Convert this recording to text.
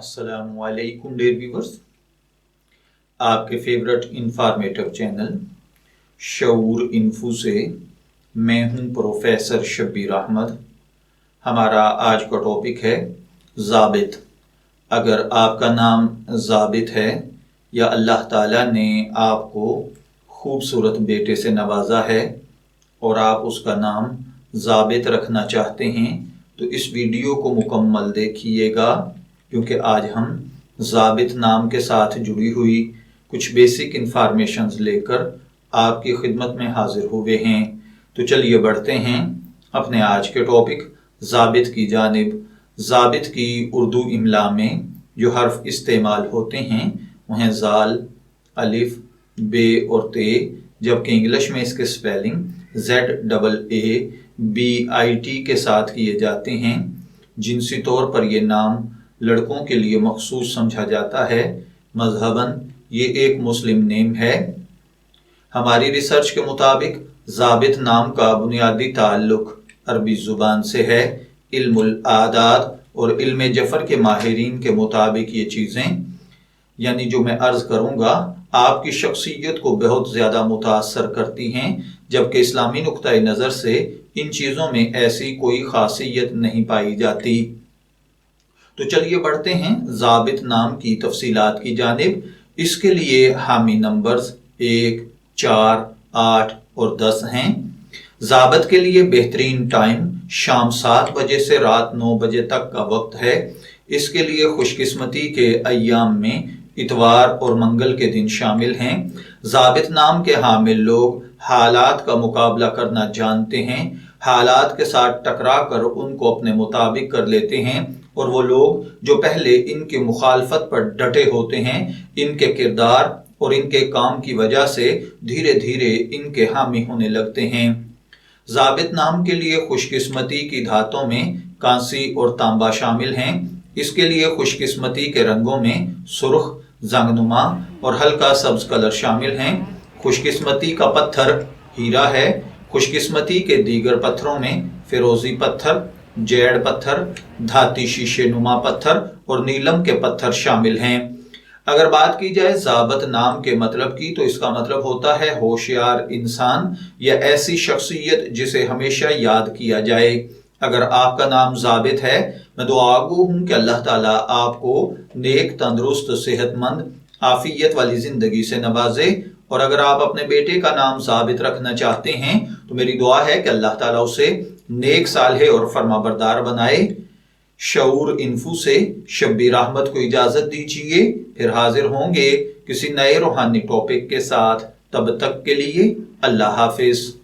السلام علیکم dear viewers, آپ کے فیورٹ انفارمیٹو چینل شعور انفو سے میں ہوں پروفیسر شبیر احمد۔ ہمارا آج کا ٹاپک ہے ضابط۔ اگر آپ کا نام ضابط ہے یا اللہ تعالیٰ نے آپ کو خوبصورت بیٹے سے نوازا ہے اور آپ اس کا نام ضابط رکھنا چاہتے ہیں تو اس ویڈیو کو مکمل دیکھیے گا، کیونکہ آج ہم ضابط نام کے ساتھ جڑی ہوئی کچھ بیسک انفارمیشنز لے کر آپ کی خدمت میں حاضر ہوئے ہیں۔ تو چلیے بڑھتے ہیں اپنے آج کے ٹاپک ضابط کی جانب۔ ضابط کی اردو املا میں جو حرف استعمال ہوتے ہیں وہ ہیں زال، الف، بے اور تے، جبکہ انگلش میں اس کے سپیلنگ ZAABIT کے ساتھ کیے جاتے ہیں۔ جنسی طور پر یہ نام لڑکوں کے لیے مخصوص سمجھا جاتا ہے۔ مذہباً یہ ایک مسلم نیم ہے۔ ہماری ریسرچ کے مطابق ضابط نام کا بنیادی تعلق عربی زبان سے ہے۔ علم الاعداد اور علم جفر کے ماہرین کے مطابق یہ چیزیں یعنی جو میں عرض کروں گا آپ کی شخصیت کو بہت زیادہ متاثر کرتی ہیں، جبکہ اسلامی نقطۂ نظر سے ان چیزوں میں ایسی کوئی خاصیت نہیں پائی جاتی۔ تو چلیے بڑھتے ہیں ضابط نام کی تفصیلات کی جانب۔ اس کے لیے حامی نمبرز 1، 4، 8 اور 10 ہیں۔ ضابط کے لیے بہترین ٹائم شام 7 بجے سے رات 9 بجے تک کا وقت ہے۔ اس کے لیے خوش قسمتی کے ایام میں اتوار اور منگل کے دن شامل ہیں۔ ضابط نام کے حامل لوگ حالات کا مقابلہ کرنا جانتے ہیں، حالات کے ساتھ ٹکرا کر ان کو اپنے مطابق کر لیتے ہیں، اور وہ لوگ جو پہلے ان کی مخالفت پر ڈٹے ہوتے ہیں ان کے کردار اور ان کے کام کی وجہ سے دھیرے دھیرے ان کے حامی ہونے لگتے ہیں۔ ضابط نام کے لیے خوش قسمتی کی دھاتوں میں کانسی اور تانبا شامل ہیں۔ اس کے لیے خوش قسمتی کے رنگوں میں سرخ، زنگ نما اور ہلکا سبز کلر شامل ہیں۔ خوش قسمتی کا پتھر ہیرا ہے۔ خوش قسمتی کے دیگر پتھروں میں فیروزی پتھر، جیڈ پتھر، دھاتی شیشے نما پتھر اور نیلم کے پتھر شامل ہیں۔ اگر بات کی جائے ضابط نام کے مطلب کی تو اس کا مطلب ہوتا ہے ہوشیار انسان یا ایسی شخصیت جسے ہمیشہ یاد کیا جائے۔ اگر آپ کا نام ضابط ہے میں دعا گو ہوں کہ اللہ تعالیٰ آپ کو نیک، تندرست، صحت مند، عافیت والی زندگی سے نوازے، اور اگر آپ اپنے بیٹے کا نام ضابط رکھنا چاہتے ہیں تو میری دعا ہے کہ اللہ تعالیٰ اسے نیک، صالح اور فرما بردار بنائے۔ شعور انفو سے شبیر احمد کو اجازت دیجیے، پھر حاضر ہوں گے کسی نئے روحانی ٹاپک کے ساتھ۔ تب تک کے لیے اللہ حافظ۔